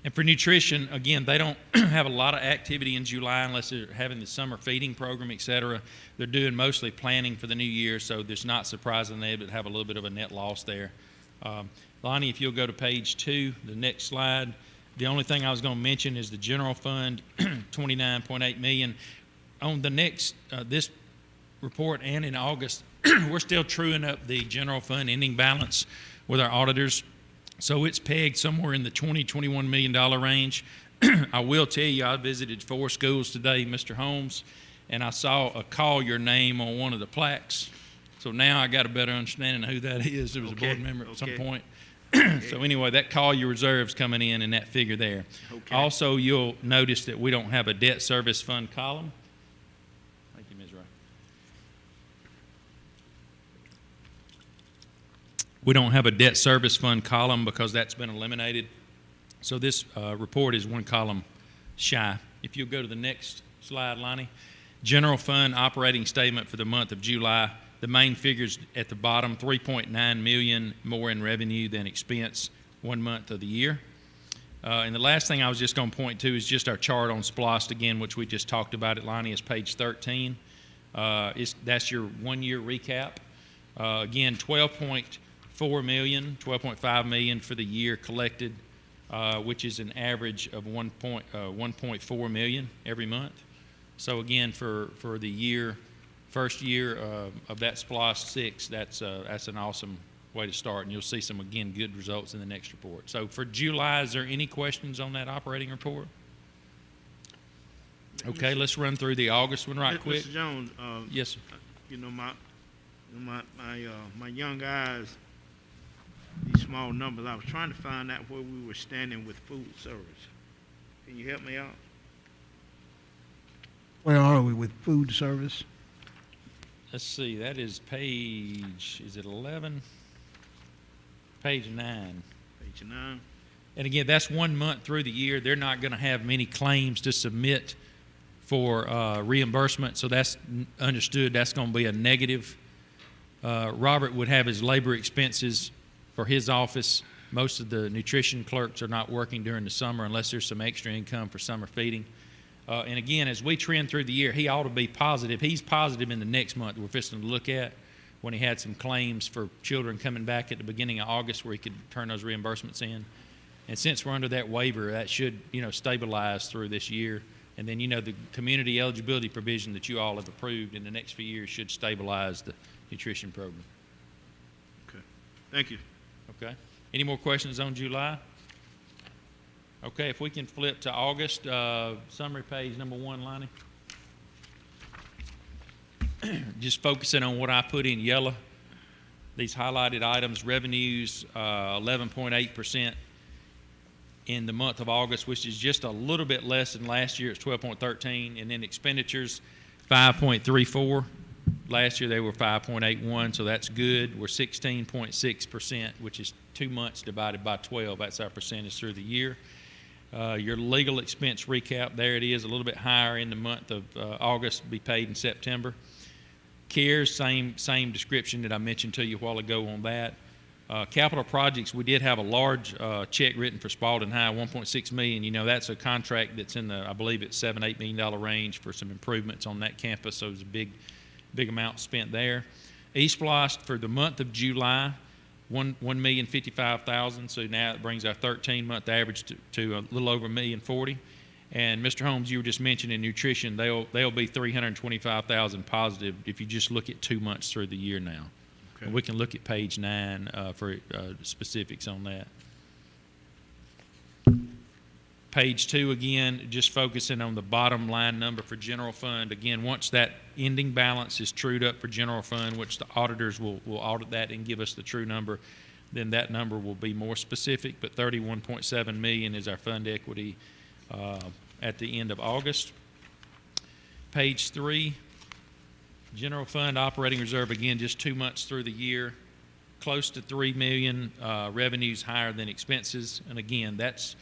And for nutrition, again, they don't have a lot of activity in July unless they're having the summer feeding program, et cetera. They're doing mostly planning for the new year, so it's not surprising they would have a little bit of a net loss there. Lonnie, if you'll go to page 2, the next slide. The only thing I was going to mention is the general fund, $29.8 million. On the next, this report and in August, we're still truing up the general fund ending balance with our auditors. So it's pegged somewhere in the $20-21 million range. I will tell you, I visited 4 schools today, Mr. Holmes, and I saw a call your name on one of the plaques. So now I got a better understanding of who that is. It was a board Okay, member at some okay. point. So anyway, that call your reserves coming in that figure there. Okay. Also, you'll notice that we don't have a debt service fund column. Thank you, Ms. Wright. We don't have a debt service fund column because that's been eliminated. So this report is one column shy. If you'll go to the next slide, Lonnie. General fund operating statement for the month of July. The main figures at the bottom, $3.9 million more in revenue than expense 1 month of the year. And the last thing I was just going to point to is just our chart on SPLOST again, which we just talked about at Lonnie, is page 13. That's your 1 year recap. Again, $12.4 million, $12.5 million for the year collected, which is an average of $1.4 million every month. So again, for the year, first year of that SPLOST 6, that's an awesome way to start, and you'll see some, again, good results in the next report. So for July, is there any questions on that operating report? Okay, let's run through the August one right quick. Mr. Jones, Yes, sir. you know, my young guys, these small numbers, I was trying to find out where we were standing with food service. Can you help me out? Where are we with food service? Let's see, that is page, is it 11? Page 9. Page 9. And again, that's 1 month through the year. They're not going to have many claims to submit for reimbursement, so that's understood. That's going to be a negative. Robert would have his labor expenses for his office. Most of the nutrition clerks are not working during the summer unless there's some extra income for summer feeding. And again, as we trend through the year, he ought to be positive. He's positive in the next month we're fixing to look at, when he had some claims for children coming back at the beginning of August where he could turn those reimbursements in. And since we're under that waiver, that should, stabilize through this year. And then, the community eligibility provision that you all have approved in the next few years should stabilize the nutrition program. Okay. Thank you. Okay. Any more questions on July? Okay, if we can flip to August, summary page number 1, Lonnie. Just focusing on what I put in yellow. These highlighted items, revenues 11.8% in the month of August, which is just a little bit less than last year. It's 12.13, and then expenditures 5.34. Last year they were 5.81, so that's good. We're 16.6%, which is 2 months divided by 12. That's our percentage through the year. Your legal expense recap, there it is, a little bit higher in the month of August, be paid in September. CARES, same description that I mentioned to you a while ago on that. Capital projects, we did have a large check written for Spaulding High, $1.6 million. That's a contract that's in the, I believe it's $7-8 million range for some improvements on that campus, so it's a big amount spent there. eSplost for the month of July, $1,055,000, so now it brings our 13-month average to a little over $1,040,000. And Mr. Holmes, you were just mentioning nutrition, they'll be $325,000 positive if you just look at 2 months through the year now. Okay. And we can look at page 9 for specifics on that. Page 2, again, just focusing on the bottom line number for general fund. Again, once that ending balance is trued up for general fund, which the auditors will audit that and give us the true number, then that number will be more specific. But $31.7 million is our fund equity at the end of August. Page 3, general fund operating reserve, again, just 2 months through the year, close to $3 million, revenues higher than expenses. And again, that's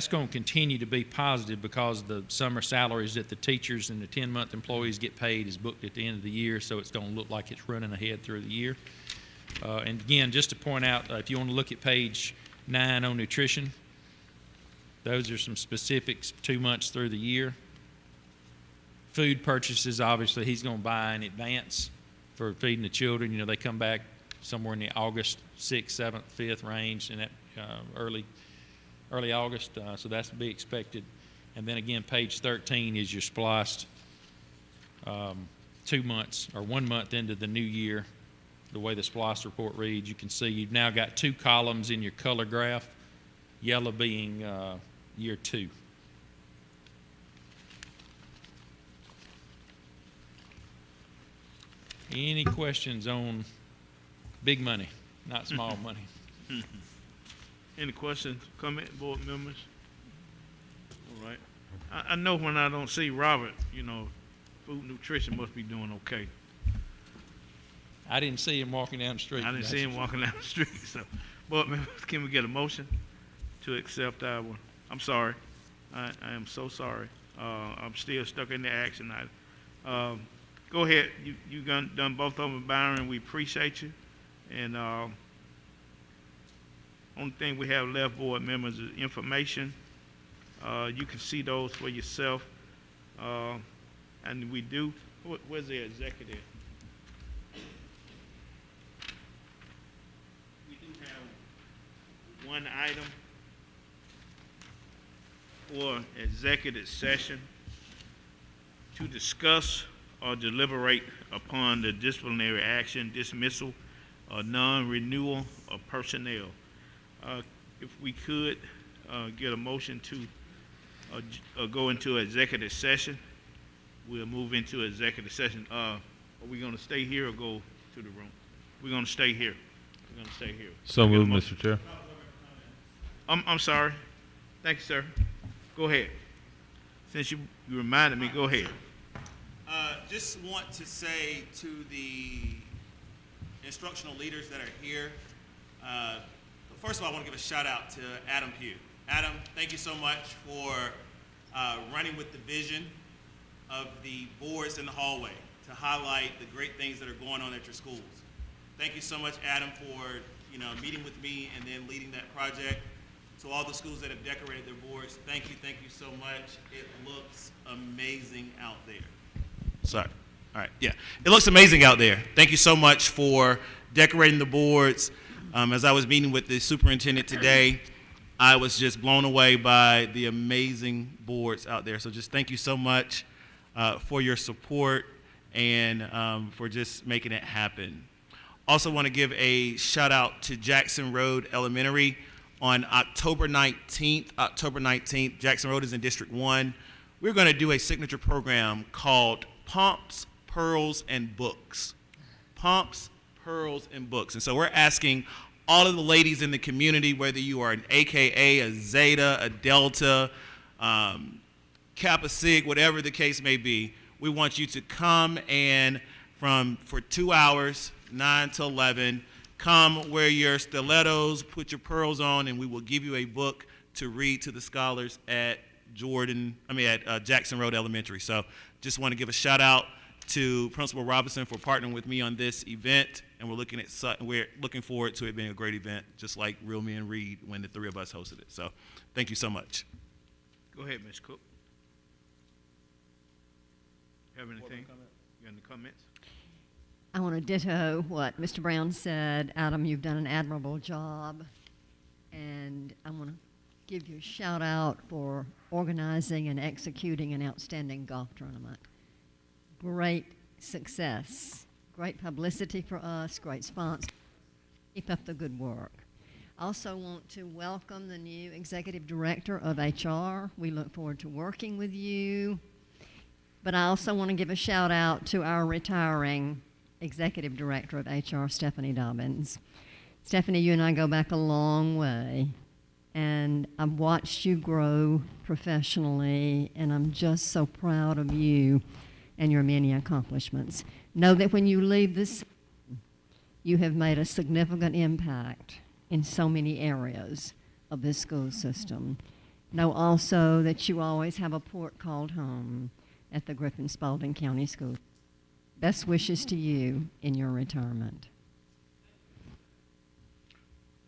going to continue to be positive because the summer salaries that the teachers and the 10-month employees get paid is booked at the end of the year, so it's going to look like it's running ahead through the year. And again, just to point out, if you want to look at page 9 on nutrition, those are some specifics 2 months through the year. Food purchases, obviously, he's going to buy in advance for feeding the children. They come back somewhere in the August 6th, 7th, 5th range, in that early August, so that's to be expected. And then again, page 13 is your SPLOST 2 months or 1 month into the new year. The way the SPLOST report reads, you can see you've now got 2 columns in your color graph, yellow being year 2. Any questions on big money, not small money? Any questions, comment, board members? All right. I know when I don't see Robert, you know, food nutrition must be doing okay. I didn't see him walking down the street. I didn't see him walking down the street, so. Board members, can we get a motion to accept our, I'm sorry. I am so sorry. I'm still stuck in the action item. Go ahead, you done both of them, Byron, we appreciate you. And, only thing we have left, board members, is information. You can see those for yourself. And we do, where's the executive? We do have one item for executive session to discuss or deliberate upon the disciplinary action, dismissal, or non-renewal of personnel. If we could get a motion to go into executive session, we'll move into executive session. Are we going to stay here or go to the room? We're going to stay here. We're going to stay here. So moved, Mr. Chair. I'm sorry. Thank you, sir. Go ahead. Since you reminded me, go ahead. Just want to say to the instructional leaders that are here, first of all, I want to give a shout out to Adam Pugh. Adam, thank you so much for running with the vision of the boards in the hallway to highlight the great things that are going on at your schools. Thank you so much, Adam, for meeting with me and then leading that project. To all the schools that have decorated their boards, thank you so much. It looks amazing out there. Sorry. All right, yeah. It looks amazing out there. Thank you so much for decorating the boards. As I was meeting with the superintendent today, I was just blown away by the amazing boards out there. So just thank you so much for your support and for just making it happen. Also want to give a shout out to Jackson Road Elementary. On October 19th, Jackson Road is in District 1. We're going to do a signature program called Pumps, Pearls, and Books. Pumps, Pearls, and Books. And so we're asking all of the ladies in the community, whether you are an AKA, a Zeta, a Delta, Kappa Sig, whatever the case may be, we want you to come and for 2 hours, 9 to 11, come wear your stilettos, put your pearls on, and we will give you a book to read to the scholars at Jackson Road Elementary. So just want to give a shout out to Principal Robinson for partnering with me on this event, and we're looking forward to it being a great event, just like Real Men Read when the three of us hosted it. So thank you so much. Go ahead, Ms. Cook. Have anything? You got any comments? I want to ditto what Mr. Brown said. Adam, you've done an admirable job, and I want to give you a shout out for organizing and executing an outstanding golf tournament. Great success, great publicity for us, great sponsors. Keep up the good work. I also want to welcome the new Executive Director of HR. We look forward to working with you. But I also want to give a shout out to our retiring Executive Director of HR, Stephanie Dobbins. Stephanie, you and I go back a long way, and I've watched you grow professionally, and I'm just so proud of you and your many accomplishments. Know that when you leave this, you have made a significant impact in so many areas of this school system. Know also that you always have a port called home at the Griffin-Spalding County School. Best wishes to you in your retirement.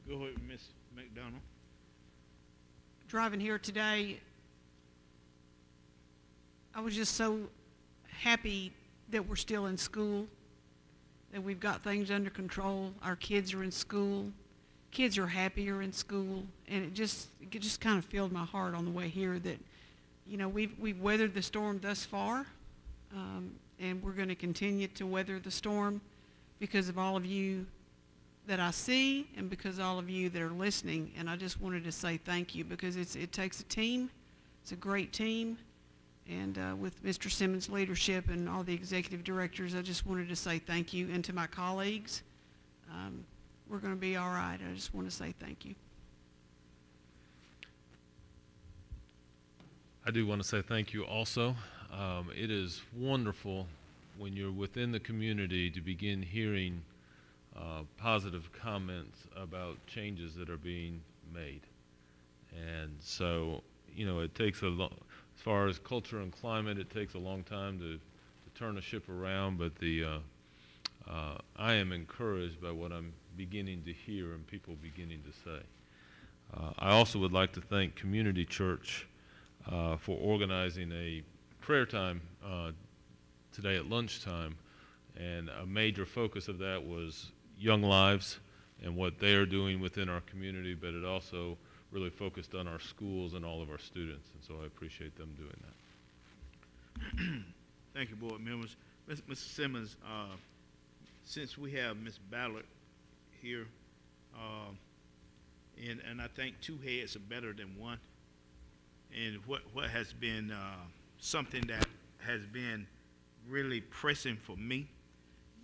Go ahead, Ms. McDonald. Driving here today, I was just so happy that we're still in school, that we've got things under control. Our kids are in school. Kids are happier in school, and it just kind of filled my heart on the way here that, we've weathered the storm thus far. And we're going to continue to weather the storm because of all of you that I see and because of all of you that are listening. And I just wanted to say thank you because it takes a team. It's a great team. And with Mr. Simmons' leadership and all the executive directors, I just wanted to say thank you. And to my colleagues, we're going to be all right. I just want to say thank you. I do want to say thank you also. It is wonderful when you're within the community to begin hearing positive comments about changes that are being made. And so, you know, it takes as far as culture and climate, it takes a long time to turn the ship around, but I am encouraged by what I'm beginning to hear and people beginning to say. I also would like to thank Community Church for organizing a prayer time today at lunchtime, and a major focus of that was young lives and what they are doing within our community, but it also really focused on our schools and all of our students, and so I appreciate them doing that. Thank you, board members. Mr. Simmons, since we have Ms. Ballard here, and I think two heads are better than one, and what has been something that has been really pressing for me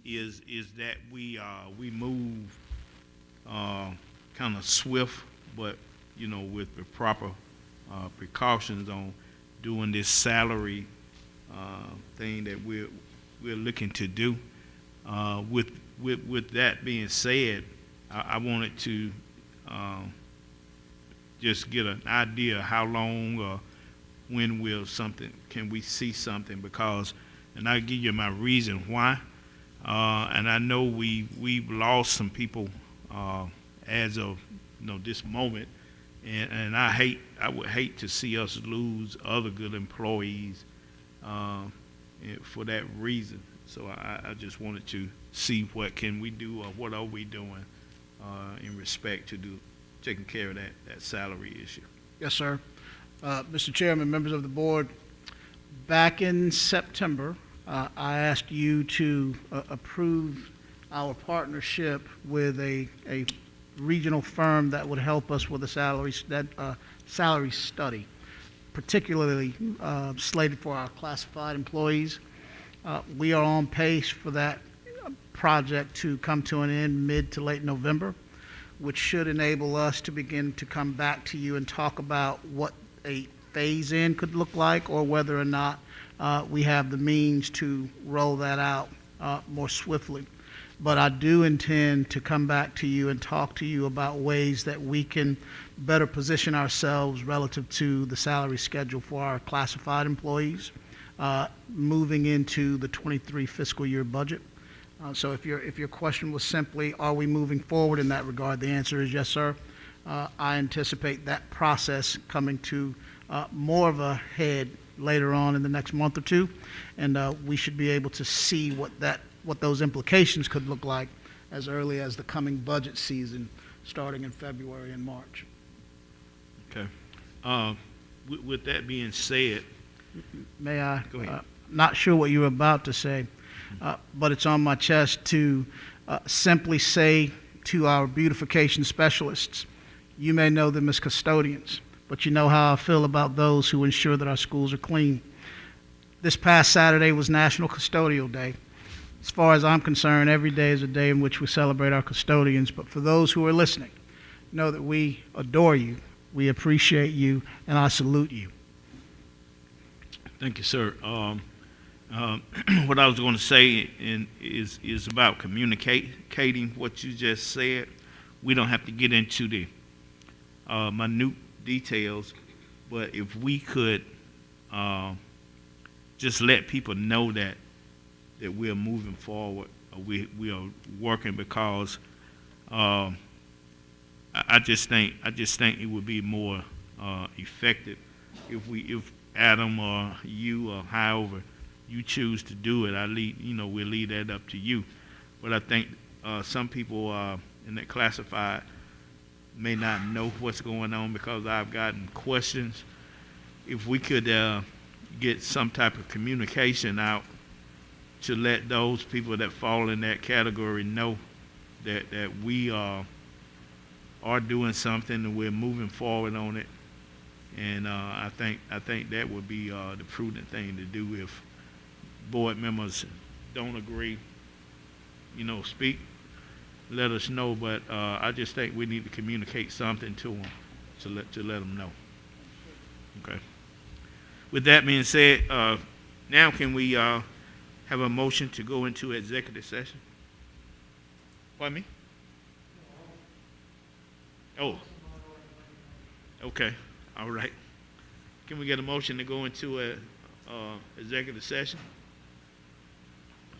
is that we move kind of swift, but you know, with the proper precautions on doing this salary thing that we're looking to do. With that being said, I wanted to just get an idea how long or when can we see something, because, and I'll give you my reason why. And I know we've lost some people as of this moment, and I would hate to see us lose other good employees for that reason. So I just wanted to see what can we do or what are we doing in respect to taking care of that salary issue. Yes, sir. Mr. Chairman, members of the board, back in September, I asked you to approve our partnership with a regional firm that would help us with a salary study, particularly slated for our classified employees. We are on pace for that project to come to an end mid to late November, which should enable us to begin to come back to you and talk about what a phase-in could look like, or whether or not we have the means to roll that out more swiftly. But I do intend to come back to you and talk to you about ways that we can better position ourselves relative to the salary schedule for our classified employees moving into the 23 fiscal year budget. So if your question was simply, are we moving forward in that regard, the answer is yes, sir. I anticipate that process coming to more of a head later on in the next month or two, and we should be able to see what those implications could look like as early as the coming budget season, starting in February and March. Okay. With that being said, may I? Go ahead. Not sure what you were about to say, but it's on my chest to simply say to our beautification specialists, you may know them as custodians, but you know how I feel about those who ensure that our schools are clean. This past Saturday was National Custodial Day. As far as I'm concerned, every day is a day in which we celebrate our custodians, but for those who are listening, know that we adore you, we appreciate you, and I salute you. Thank you, sir. What I was going to say is about communicating what you just said. We don't have to get into the minute details, but if we could just let people know that we are moving forward, we are working, because I just think it would be more effective if Adam or you or however you choose to do it. We'll leave that up to you. But I think some people in that classified may not know what's going on, because I've gotten questions. If we could get some type of communication out to let those people that fall in that category know that we are doing something and we're moving forward on it, And I think that would be the prudent thing to do if board members don't agree, speak, let us know. But I just think we need to communicate something to them to let them know. Okay. With that being said, now can we have a motion to go into executive session? Pardon me? Oh. Okay. All right. Can we get a motion to go into a executive session?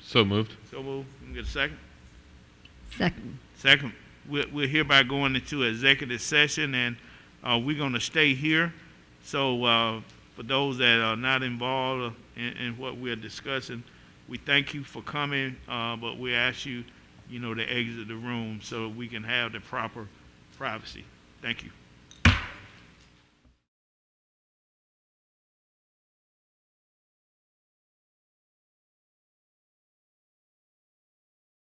So moved. So moved. Can we get a second? Second. Second. We're hereby going into executive session, and we're going to stay here. So for those that are not involved in what we're discussing, we thank you for coming, but we ask you, to exit the room so we can have the proper privacy. Thank you.